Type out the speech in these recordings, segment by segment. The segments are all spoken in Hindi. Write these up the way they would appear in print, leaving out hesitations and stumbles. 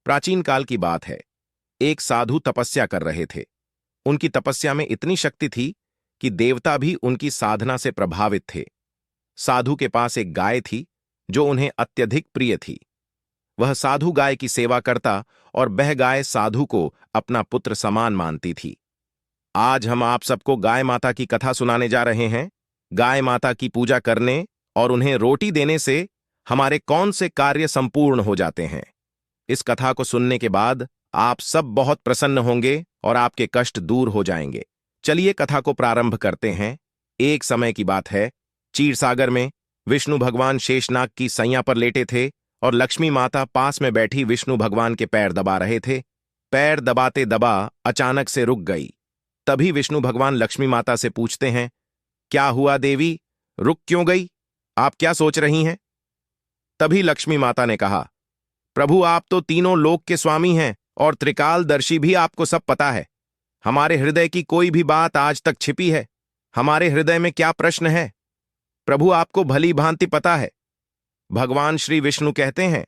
प्राचीन काल की बात है। एक साधु तपस्या कर रहे थे। उनकी तपस्या में इतनी शक्ति थी कि देवता भी उनकी साधना से प्रभावित थे। साधु के पास एक गाय थी जो उन्हें अत्यधिक प्रिय थी। वह साधु गाय की सेवा करता और वह गाय साधु को अपना पुत्र समान मानती थी। आज हम आप सबको गाय माता की कथा सुनाने जा रहे हैं। गाय माता की पूजा करने और उन्हें रोटी देने से हमारे कौन से कार्य संपूर्ण हो जाते हैं। इस कथा को सुनने के बाद आप सब बहुत प्रसन्न होंगे और आपके कष्ट दूर हो जाएंगे। चलिए कथा को प्रारंभ करते हैं। एक समय की बात है, क्षीरसागर में विष्णु भगवान शेषनाग की सैया पर लेटे थे और लक्ष्मी माता पास में बैठी विष्णु भगवान के पैर दबा रहे थे। पैर दबाते दबा अचानक से रुक गई। तभी विष्णु भगवान लक्ष्मी माता से पूछते हैं, क्या हुआ देवी, रुक क्यों गई? आप क्या सोच रही हैं? तभी लक्ष्मी माता ने कहा, प्रभु आप तो तीनों लोक के स्वामी हैं और त्रिकालदर्शी भी, आपको सब पता है। हमारे हृदय की कोई भी बात आज तक छिपी है? हमारे हृदय में क्या प्रश्न है? प्रभु आपको भली भांति पता है। भगवान श्री विष्णु कहते हैं,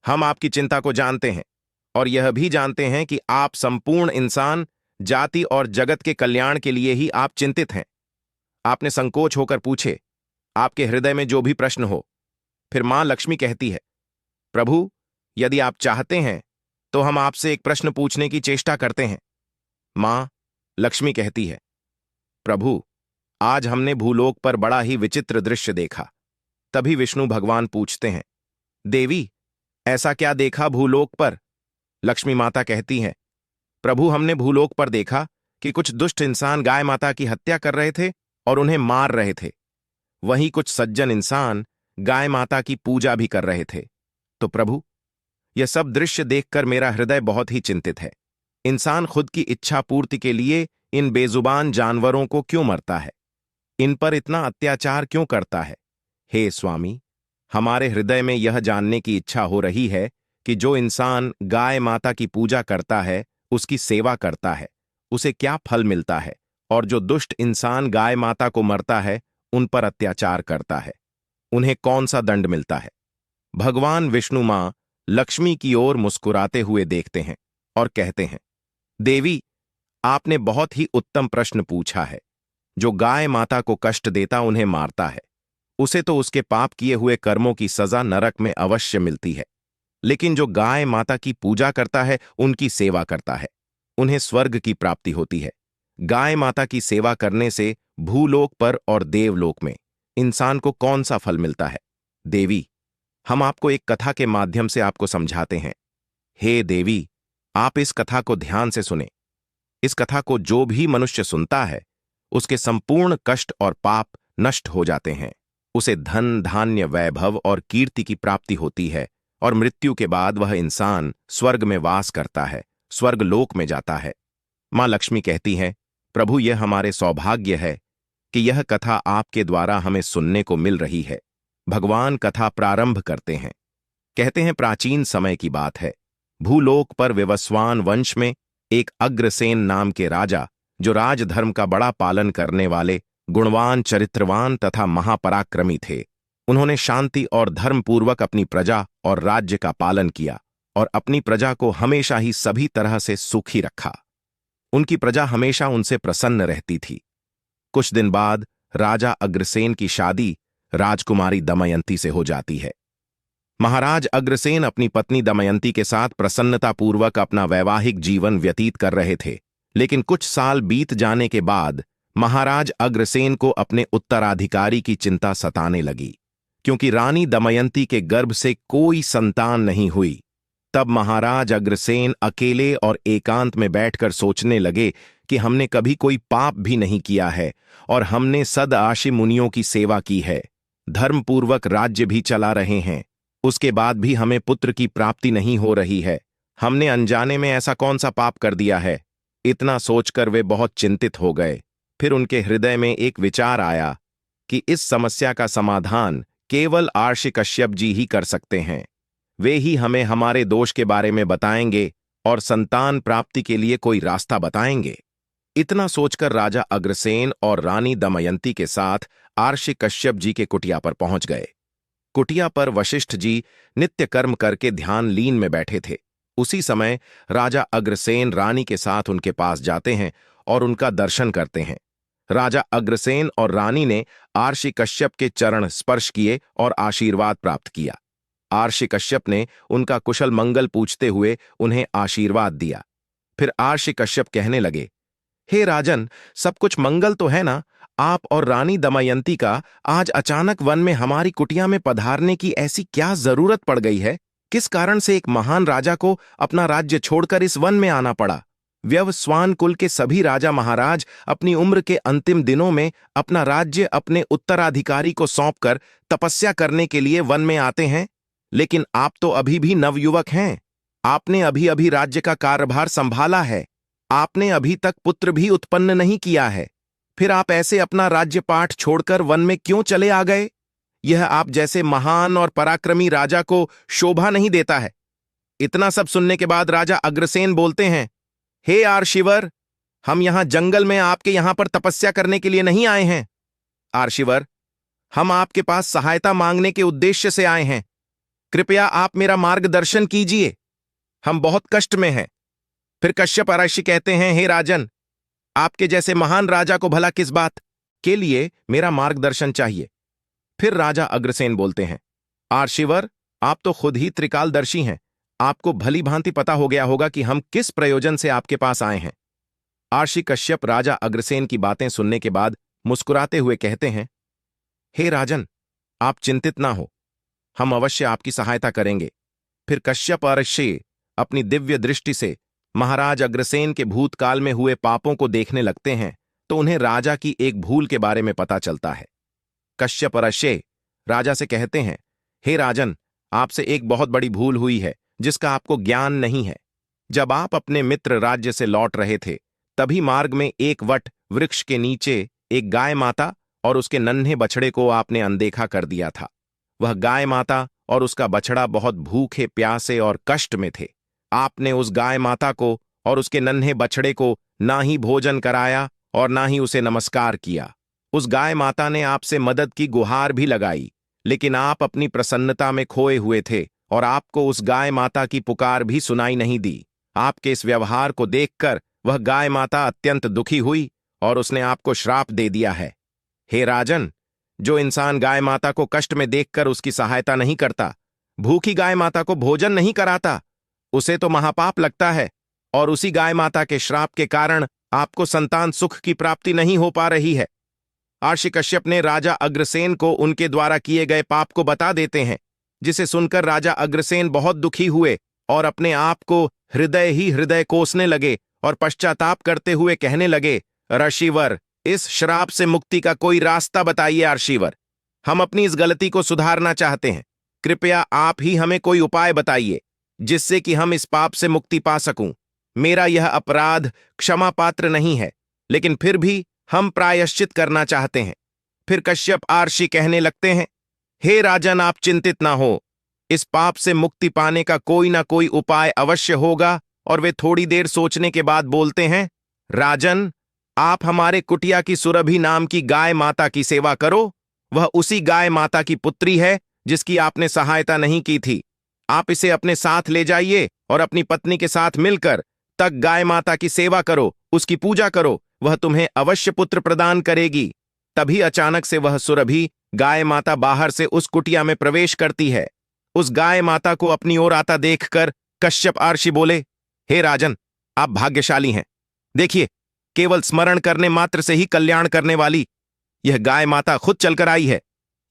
हम आपकी चिंता को जानते हैं और यह भी जानते हैं कि आप संपूर्ण इंसान जाति और जगत के कल्याण के लिए ही आप चिंतित हैं। आपने संकोच होकर पूछे, आपके हृदय में जो भी प्रश्न हो। फिर मां लक्ष्मी कहती है, प्रभु यदि आप चाहते हैं तो हम आपसे एक प्रश्न पूछने की चेष्टा करते हैं। मां लक्ष्मी कहती है, प्रभु आज हमने भूलोक पर बड़ा ही विचित्र दृश्य देखा। तभी विष्णु भगवान पूछते हैं, देवी ऐसा क्या देखा भूलोक पर? लक्ष्मी माता कहती हैं, प्रभु हमने भूलोक पर देखा कि कुछ दुष्ट इंसान गाय माता की हत्या कर रहे थे और उन्हें मार रहे थे। वहीं कुछ सज्जन इंसान गाय माता की पूजा भी कर रहे थे। तो प्रभु यह सब दृश्य देखकर मेरा हृदय बहुत ही चिंतित है। इंसान खुद की इच्छा पूर्ति के लिए इन बेजुबान जानवरों को क्यों मरता है? इन पर इतना अत्याचार क्यों करता है? हे स्वामी, हमारे हृदय में यह जानने की इच्छा हो रही है कि जो इंसान गाय माता की पूजा करता है, उसकी सेवा करता है, उसे क्या फल मिलता है, और जो दुष्ट इंसान गाय माता को मरता है, उन पर अत्याचार करता है, उन्हें कौन सा दंड मिलता है? भगवान विष्णु मां लक्ष्मी की ओर मुस्कुराते हुए देखते हैं और कहते हैं, देवी आपने बहुत ही उत्तम प्रश्न पूछा है। जो गाय माता को कष्ट देता, उन्हें मारता है, उसे तो उसके पाप किए हुए कर्मों की सजा नरक में अवश्य मिलती है। लेकिन जो गाय माता की पूजा करता है, उनकी सेवा करता है, उन्हें स्वर्ग की प्राप्ति होती है। गाय माता की सेवा करने से भूलोक पर और देवलोक में इंसान को कौन सा फल मिलता है? देवी हम आपको एक कथा के माध्यम से आपको समझाते हैं। हे देवी, आप इस कथा को ध्यान से सुने। इस कथा को जो भी मनुष्य सुनता है, उसके संपूर्ण कष्ट और पाप नष्ट हो जाते हैं। उसे धन धान्य वैभव और कीर्ति की प्राप्ति होती है और मृत्यु के बाद वह इंसान स्वर्ग में वास करता है, स्वर्ग लोक में जाता है। मां लक्ष्मी कहती हैं, प्रभु यह हमारे सौभाग्य है कि यह कथा आपके द्वारा हमें सुनने को मिल रही है। भगवान कथा प्रारंभ करते हैं। कहते हैं, प्राचीन समय की बात है। भूलोक पर विवस्वान वंश में एक अग्रसेन नाम के राजा, जो राजधर्म का बड़ा पालन करने वाले गुणवान, चरित्रवान तथा महापराक्रमी थे। उन्होंने शांति और धर्मपूर्वक अपनी प्रजा और राज्य का पालन किया और अपनी प्रजा को हमेशा ही सभी तरह से सुखी रखा। उनकी प्रजा हमेशा उनसे प्रसन्न रहती थी। कुछ दिन बाद राजा अग्रसेन की शादी राजकुमारी दमयंती से हो जाती है। महाराज अग्रसेन अपनी पत्नी दमयंती के साथ प्रसन्नतापूर्वक अपना वैवाहिक जीवन व्यतीत कर रहे थे। लेकिन कुछ साल बीत जाने के बाद महाराज अग्रसेन को अपने उत्तराधिकारी की चिंता सताने लगी, क्योंकि रानी दमयंती के गर्भ से कोई संतान नहीं हुई। तब महाराज अग्रसेन अकेले और एकांत में बैठकर सोचने लगे कि हमने कभी कोई पाप भी नहीं किया है और हमने सदाशि मुनियों की सेवा की है, धर्मपूर्वक राज्य भी चला रहे हैं, उसके बाद भी हमें पुत्र की प्राप्ति नहीं हो रही है। हमने अनजाने में ऐसा कौन सा पाप कर दिया है? इतना सोचकर वे बहुत चिंतित हो गए। फिर उनके हृदय में एक विचार आया कि इस समस्या का समाधान केवल आर्षि कश्यप जी ही कर सकते हैं। वे ही हमें हमारे दोष के बारे में बताएंगे और संतान प्राप्ति के लिए कोई रास्ता बताएंगे। इतना सोचकर राजा अग्रसेन और रानी दमयंती के साथ आर्षि कश्यप जी के कुटिया पर पहुंच गए। कुटिया पर वशिष्ठ जी नित्य कर्म करके ध्यान लीन में बैठे थे उसी समय राजा अग्रसेन रानी के साथ उनके पास जाते हैं और उनका दर्शन करते हैं। राजा अग्रसेन और रानी ने आर्षि कश्यप के चरण स्पर्श किए और आशीर्वाद प्राप्त किया। आर्षि कश्यप ने उनका कुशल मंगल पूछते हुए उन्हें आशीर्वाद दिया। फिर आर्षि कश्यप कहने लगे, हे राजन, सब कुछ मंगल तो है ना? आप और रानी दमयंती का आज अचानक वन में हमारी कुटिया में पधारने की ऐसी क्या जरूरत पड़ गई है? किस कारण से एक महान राजा को अपना राज्य छोड़कर इस वन में आना पड़ा? व्यवस्वान कुल के सभी राजा महाराज अपनी उम्र के अंतिम दिनों में अपना राज्य अपने उत्तराधिकारी को सौंपकर तपस्या करने के लिए वन में आते हैं, लेकिन आप तो अभी भी नवयुवक हैं। आपने अभी अभी राज्य का कार्यभार संभाला है। आपने अभी तक पुत्र भी उत्पन्न नहीं किया है। फिर आप ऐसे अपना राज्यपाठ छोड़कर वन में क्यों चले आ गए? यह आप जैसे महान और पराक्रमी राजा को शोभा नहीं देता है। इतना सब सुनने के बाद राजा अग्रसेन बोलते हैं, हे आर्षिवर, हम यहां जंगल में आपके यहां पर तपस्या करने के लिए नहीं आए हैं। आर्षिवर, हम आपके पास सहायता मांगने के उद्देश्य से आए हैं। कृपया आप मेरा मार्गदर्शन कीजिए, हम बहुत कष्ट में हैं। फिर कश्यप ऋषि कहते हैं, हे राजन, आपके जैसे महान राजा को भला किस बात के लिए मेरा मार्गदर्शन चाहिए? फिर राजा अग्रसेन बोलते हैं, आर्षिवर, आप तो खुद ही त्रिकालदर्शी हैं। आपको भली भांति पता हो गया होगा कि हम किस प्रयोजन से आपके पास आए हैं। आर्षि कश्यप राजा अग्रसेन की बातें सुनने के बाद मुस्कुराते हुए कहते हैं, हे राजन, आप चिंतित ना हो, हम अवश्य आपकी सहायता करेंगे। फिर कश्यप ऋषि अपनी दिव्य दृष्टि से महाराज अग्रसेन के भूतकाल में हुए पापों को देखने लगते हैं तो उन्हें राजा की एक भूल के बारे में पता चलता है। कश्यप ऋषि राजा से कहते हैं, हे राजन, आपसे एक बहुत बड़ी भूल हुई है जिसका आपको ज्ञान नहीं है। जब आप अपने मित्र राज्य से लौट रहे थे, तभी मार्ग में एक वट वृक्ष के नीचे एक गाय माता और उसके नन्हे बछड़े को आपने अनदेखा कर दिया था। वह गाय माता और उसका बछड़ा बहुत भूखे, प्यासे और कष्ट में थे। आपने उस गाय माता को और उसके नन्हे बछड़े को ना ही भोजन कराया और ना ही उसे नमस्कार किया। उस गाय माता ने आपसे मदद की गुहार भी लगाई, लेकिन आप अपनी प्रसन्नता में खोए हुए थे और आपको उस गाय माता की पुकार भी सुनाई नहीं दी। आपके इस व्यवहार को देखकर वह गाय माता अत्यंत दुखी हुई और उसने आपको श्राप दे दिया है। हे राजन, जो इंसान गाय माता को कष्ट में देखकर उसकी सहायता नहीं करता, भूखी गाय माता को भोजन नहीं कराता, उसे तो महापाप लगता है और उसी गाय माता के श्राप के कारण आपको संतान सुख की प्राप्ति नहीं हो पा रही है। आर्षि कश्यप ने राजा अग्रसेन को उनके द्वारा किए गए पाप को बता देते हैं, जिसे सुनकर राजा अग्रसेन बहुत दुखी हुए और अपने आप को हृदय ही हृदय कोसने लगे और पश्चाताप करते हुए कहने लगे, ऋषिवर, इस श्राप से मुक्ति का कोई रास्ता बताइए। आर्षिवर, हम अपनी इस गलती को सुधारना चाहते हैं। कृपया आप ही हमें कोई उपाय बताइए जिससे कि हम इस पाप से मुक्ति पा सकूं। मेरा यह अपराध क्षमा पात्र नहीं है, लेकिन फिर भी हम प्रायश्चित करना चाहते हैं। फिर कश्यप आर्षि कहने लगते हैं, हे राजन, आप चिंतित ना हो, इस पाप से मुक्ति पाने का कोई ना कोई उपाय अवश्य होगा। और वे थोड़ी देर सोचने के बाद बोलते हैं, राजन, आप हमारे कुटिया की सुरभि नाम की गाय माता की सेवा करो। वह उसी गाय माता की पुत्री है जिसकी आपने सहायता नहीं की थी। आप इसे अपने साथ ले जाइए और अपनी पत्नी के साथ मिलकर तक गाय माता की सेवा करो, उसकी पूजा करो, वह तुम्हें अवश्य पुत्र प्रदान करेगी। तभी अचानक से वह सुरभि गाय माता बाहर से उस कुटिया में प्रवेश करती है। उस गाय माता को अपनी ओर आता देखकर कश्यप आर्षि बोले, हे राजन, आप भाग्यशाली हैं। देखिए, केवल स्मरण करने मात्र से ही कल्याण करने वाली यह गाय माता खुद चलकर आई है।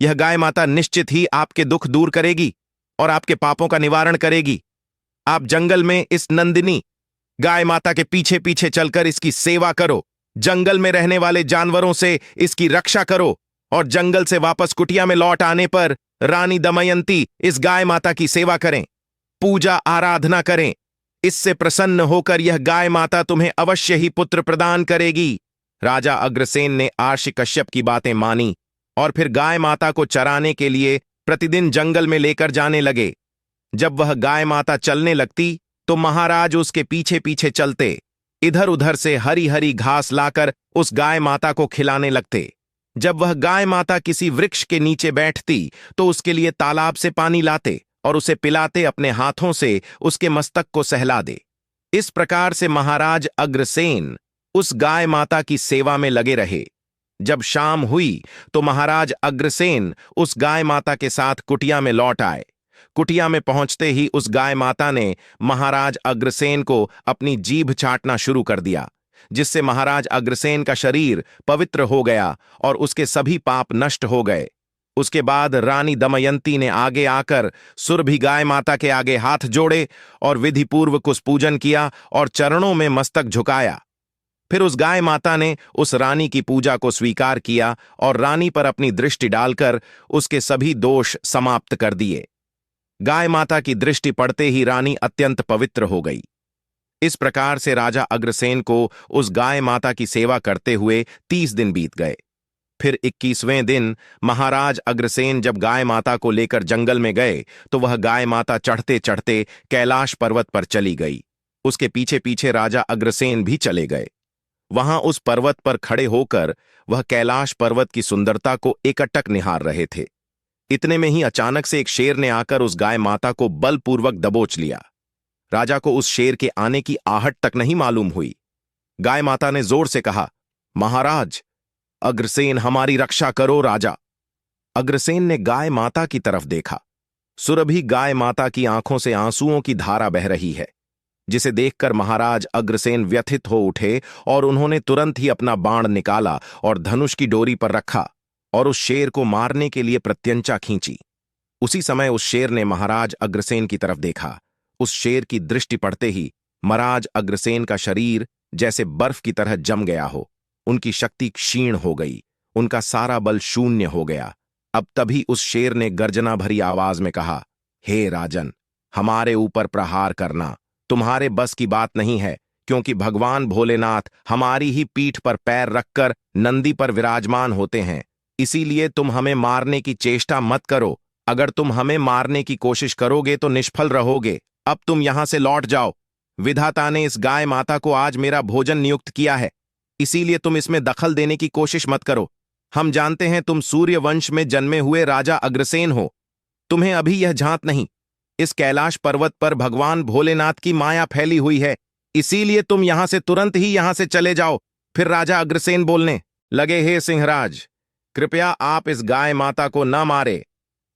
यह गाय माता निश्चित ही आपके दुख दूर करेगी और आपके पापों का निवारण करेगी। आप जंगल में इस नंदिनी गाय माता के पीछे पीछे चलकर इसकी सेवा करो, जंगल में रहने वाले जानवरों से इसकी रक्षा करो और जंगल से वापस कुटिया में लौट आने पर रानी दमयंती इस गाय माता की सेवा करें, पूजा आराधना करें। इससे प्रसन्न होकर यह गाय माता तुम्हें अवश्य ही पुत्र प्रदान करेगी। राजा अग्रसेन ने आर्षि कश्यप की बातें मानी और फिर गाय माता को चराने के लिए प्रतिदिन जंगल में लेकर जाने लगे। जब वह गाय माता चलने लगती तो महाराज उसके पीछे पीछे चलते, इधर उधर से हरी हरी घास लाकर उस गाय माता को खिलाने लगते। जब वह गाय माता किसी वृक्ष के नीचे बैठती तो उसके लिए तालाब से पानी लाते और उसे पिलाते अपने हाथों से उसके मस्तक को सहला दे। इस प्रकार से महाराज अग्रसेन उस गाय माता की सेवा में लगे रहे। जब शाम हुई तो महाराज अग्रसेन उस गाय माता के साथ कुटिया में लौट आए। कुटिया में पहुंचते ही उस गाय माता ने महाराज अग्रसेन को अपनी जीभ चाटना शुरू कर दिया, जिससे महाराज अग्रसेन का शरीर पवित्र हो गया और उसके सभी पाप नष्ट हो गए। उसके बाद रानी दमयंती ने आगे आकर सुरभि गाय माता के आगे हाथ जोड़े और विधिपूर्वक उस पूजन किया और चरणों में मस्तक झुकाया। फिर उस गाय माता ने उस रानी की पूजा को स्वीकार किया और रानी पर अपनी दृष्टि डालकर उसके सभी दोष समाप्त कर दिए। गाय माता की दृष्टि पड़ते ही रानी अत्यंत पवित्र हो गई। इस प्रकार से राजा अग्रसेन को उस गाय माता की सेवा करते हुए 30 दिन बीत गए। फिर 21वें दिन महाराज अग्रसेन जब गाय माता को लेकर जंगल में गए तो वह गाय माता चढ़ते चढ़ते कैलाश पर्वत पर चली गई। उसके पीछे पीछे राजा अग्रसेन भी चले गए। वहां उस पर्वत पर खड़े होकर वह कैलाश पर्वत की सुंदरता को एकटक निहार रहे थे। इतने में ही अचानक से एक शेर ने आकर उस गाय माता को बलपूर्वक दबोच लिया। राजा को उस शेर के आने की आहट तक नहीं मालूम हुई। गाय माता ने जोर से कहा, महाराज अग्रसेन, हमारी रक्षा करो राजा। अग्रसेन ने गाय माता की तरफ देखा। सुरभि गाय माता की आंखों से आंसुओं की धारा बह रही है, जिसे देखकर महाराज अग्रसेन व्यथित हो उठे और उन्होंने तुरंत ही अपना बाण निकाला और धनुष की डोरी पर रखा और उस शेर को मारने के लिए प्रत्यंचा खींची। उसी समय उस शेर ने महाराज अग्रसेन की तरफ देखा। उस शेर की दृष्टि पड़ते ही महाराज अग्रसेन का शरीर जैसे बर्फ की तरह जम गया हो। उनकी शक्ति क्षीण हो गई, उनका सारा बल शून्य हो गया। अब तभी उस शेर ने गर्जना भरी आवाज में कहा, हे राजन, हमारे ऊपर प्रहार करना तुम्हारे बस की बात नहीं है, क्योंकि भगवान भोलेनाथ हमारी ही पीठ पर पैर रखकर नंदी पर विराजमान होते हैं। इसीलिए तुम हमें मारने की चेष्टा मत करो। अगर तुम हमें मारने की कोशिश करोगे तो निष्फल रहोगे। अब तुम यहां से लौट जाओ। विधाता ने इस गाय माता को आज मेरा भोजन नियुक्त किया है, इसीलिए तुम इसमें दखल देने की कोशिश मत करो। हम जानते हैं तुम सूर्य वंश में जन्मे हुए राजा अग्रसेन हो। तुम्हें अभी यह झांत नहीं। इस कैलाश पर्वत पर भगवान भोलेनाथ की माया फैली हुई है, इसीलिए तुम यहां से तुरंत ही यहां से चले जाओ। फिर राजा अग्रसेन बोलने लगे, हे सिंहराज, कृपया आप इस गाय माता को न मारे।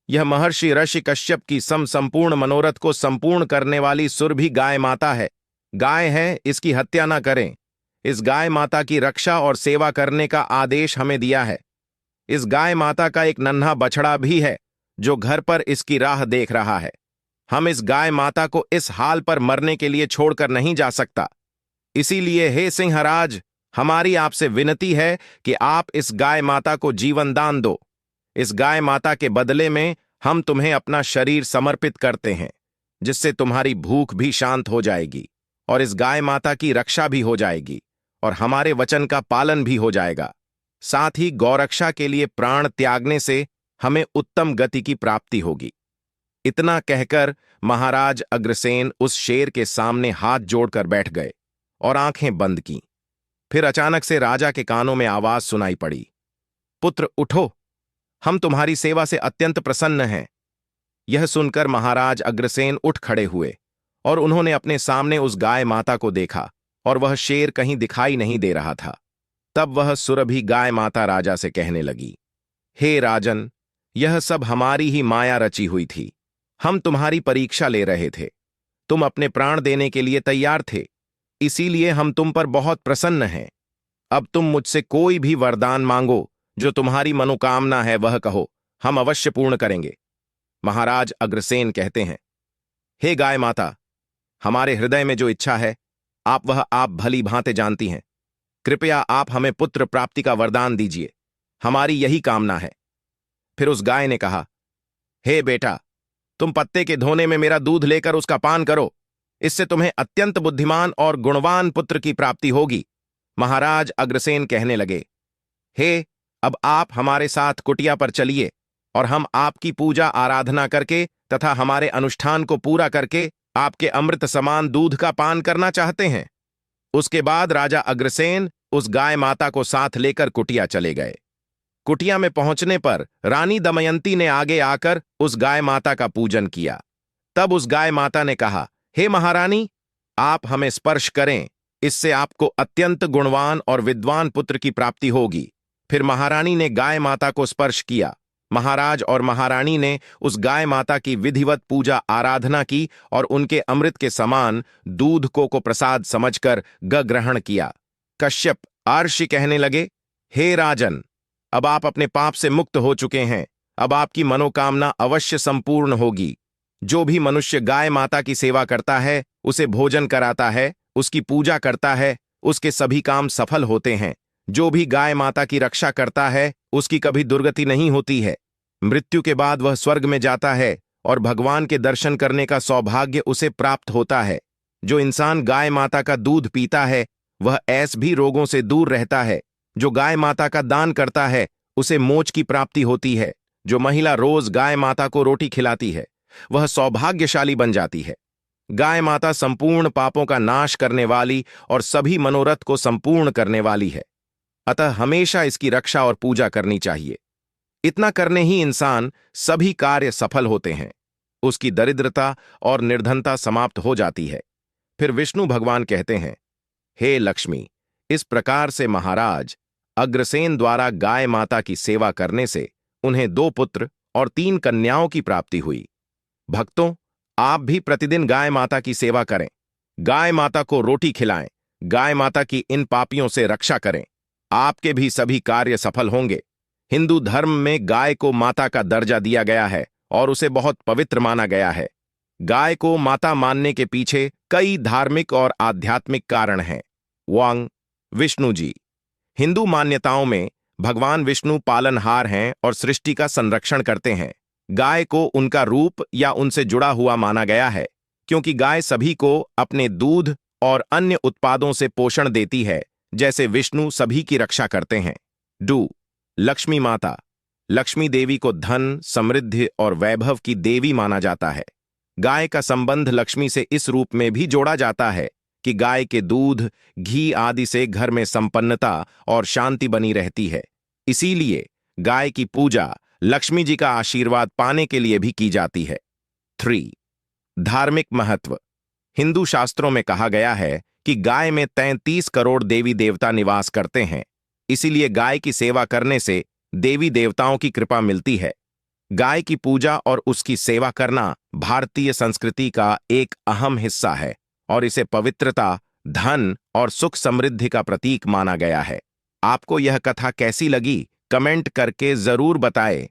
यह महर्षि ऋषि कश्यप की संपूर्ण मनोरथ को संपूर्ण करने वाली सुरभि गाय माता है। गाय है, इसकी हत्या न करें। इस गाय माता की रक्षा और सेवा करने का आदेश हमें दिया है। इस गाय माता का एक नन्हा बछड़ा भी है जो घर पर इसकी राह देख रहा है। हम इस गाय माता को इस हाल पर मरने के लिए छोड़कर नहीं जा सकता। इसीलिए हे सिंहराज, हमारी आपसे विनती है कि आप इस गाय माता को जीवन दान दो। इस गाय माता के बदले में हम तुम्हें अपना शरीर समर्पित करते हैं, जिससे तुम्हारी भूख भी शांत हो जाएगी और इस गाय माता की रक्षा भी हो जाएगी और हमारे वचन का पालन भी हो जाएगा। साथ ही गौरक्षा के लिए प्राण त्यागने से हमें उत्तम गति की प्राप्ति होगी। इतना कहकर महाराज अग्रसेन उस शेर के सामने हाथ जोड़कर बैठ गए और आंखें बंद की। फिर अचानक से राजा के कानों में आवाज सुनाई पड़ी, पुत्र उठो, हम तुम्हारी सेवा से अत्यंत प्रसन्न हैं। यह सुनकर महाराज अग्रसेन उठ खड़े हुए और उन्होंने अपने सामने उस गाय माता को देखा और वह शेर कहीं दिखाई नहीं दे रहा था। तब वह सुरभि गाय माता राजा से कहने लगी, हे राजन, यह सब हमारी ही माया रची हुई थी। हम तुम्हारी परीक्षा ले रहे थे। तुम अपने प्राण देने के लिए तैयार थे, इसीलिए हम तुम पर बहुत प्रसन्न हैं। अब तुम मुझसे कोई भी वरदान मांगो, जो तुम्हारी मनोकामना है वह कहो, हम अवश्य पूर्ण करेंगे। महाराज अग्रसेन कहते हैं, हे गाय माता, हमारे हृदय में जो इच्छा है आप भली भांति जानती हैं। कृपया आप हमें पुत्र प्राप्ति का वरदान दीजिए, हमारी यही कामना है। फिर उस गाय ने कहा, हे बेटा, तुम पत्ते के धोने में मेरा दूध लेकर उसका पान करो, इससे तुम्हें अत्यंत बुद्धिमान और गुणवान पुत्र की प्राप्ति होगी। महाराज अग्रसेन कहने लगे, हे, अब आप हमारे साथ कुटिया पर चलिए और हम आपकी पूजा आराधना करके तथा हमारे अनुष्ठान को पूरा करके आपके अमृत समान दूध का पान करना चाहते हैं। उसके बाद राजा अग्रसेन उस गाय माता को साथ लेकर कुटिया चले गए। कुटिया में पहुंचने पर रानी दमयंती ने आगे आकर उस गाय माता का पूजन किया। तब उस गाय माता ने कहा, हे महारानी, आप हमें स्पर्श करें, इससे आपको अत्यंत गुणवान और विद्वान पुत्र की प्राप्ति होगी। फिर महारानी ने गाय माता को स्पर्श किया। महाराज और महारानी ने उस गाय माता की विधिवत पूजा आराधना की और उनके अमृत के समान दूध को प्रसाद समझकर ग्रहण किया। कश्यप आर्षि कहने लगे, हे राजन, अब आप अपने पाप से मुक्त हो चुके हैं। अब आपकी मनोकामना अवश्य संपूर्ण होगी। जो भी मनुष्य गाय माता की सेवा करता है, उसे भोजन कराता है, उसकी पूजा करता है, उसके सभी काम सफल होते हैं। जो भी गाय माता की रक्षा करता है, उसकी कभी दुर्गति नहीं होती है। मृत्यु के बाद वह स्वर्ग में जाता है और भगवान के दर्शन करने का सौभाग्य उसे प्राप्त होता है। जो इंसान गाय माता का दूध पीता है, वह ऐस भी रोगों से दूर रहता है। जो गाय माता का दान करता है, उसे मोक्ष की प्राप्ति होती है। जो महिला रोज गाय माता को रोटी खिलाती है, वह सौभाग्यशाली बन जाती है। गाय माता संपूर्ण पापों का नाश करने वाली और सभी मनोरथ को संपूर्ण करने वाली है। अतः हमेशा इसकी रक्षा और पूजा करनी चाहिए। इतना करने ही इंसान सभी कार्य सफल होते हैं। उसकी दरिद्रता और निर्धनता समाप्त हो जाती है। फिर विष्णु भगवान कहते हैं, हे लक्ष्मी, इस प्रकार से महाराज अग्रसेन द्वारा गाय माता की सेवा करने से उन्हें 2 पुत्र और 3 कन्याओं की प्राप्ति हुई। भक्तों, आप भी प्रतिदिन गाय माता की सेवा करें, गाय माता को रोटी खिलाएं, गाय माता की इन पापियों से रक्षा करें। आपके भी सभी कार्य सफल होंगे। हिंदू धर्म में गाय को माता का दर्जा दिया गया है और उसे बहुत पवित्र माना गया है। गाय को माता मानने के पीछे कई धार्मिक और आध्यात्मिक कारण हैं। वांग विष्णु जी। हिंदू मान्यताओं में भगवान विष्णु पालनहार हैं और सृष्टि का संरक्षण करते हैं। गाय को उनका रूप या उनसे जुड़ा हुआ माना गया है, क्योंकि गाय सभी को अपने दूध और अन्य उत्पादों से पोषण देती है, जैसे विष्णु सभी की रक्षा करते हैं। डू लक्ष्मी माता। लक्ष्मी देवी को धन, समृद्धि और वैभव की देवी माना जाता है। गाय का संबंध लक्ष्मी से इस रूप में भी जोड़ा जाता है कि गाय के दूध, घी आदि से घर में संपन्नता और शांति बनी रहती है। इसीलिए गाय की पूजा लक्ष्मी जी का आशीर्वाद पाने के लिए भी की जाती है। 3. धार्मिक महत्व। हिंदू शास्त्रों में कहा गया है कि गाय में 33 करोड़ देवी देवता निवास करते हैं। इसीलिए गाय की सेवा करने से देवी देवताओं की कृपा मिलती है। गाय की पूजा और उसकी सेवा करना भारतीय संस्कृति का एक अहम हिस्सा है और इसे पवित्रता, धन और सुख समृद्धि का प्रतीक माना गया है। आपको यह कथा कैसी लगी, कमेंट करके जरूर बताएं।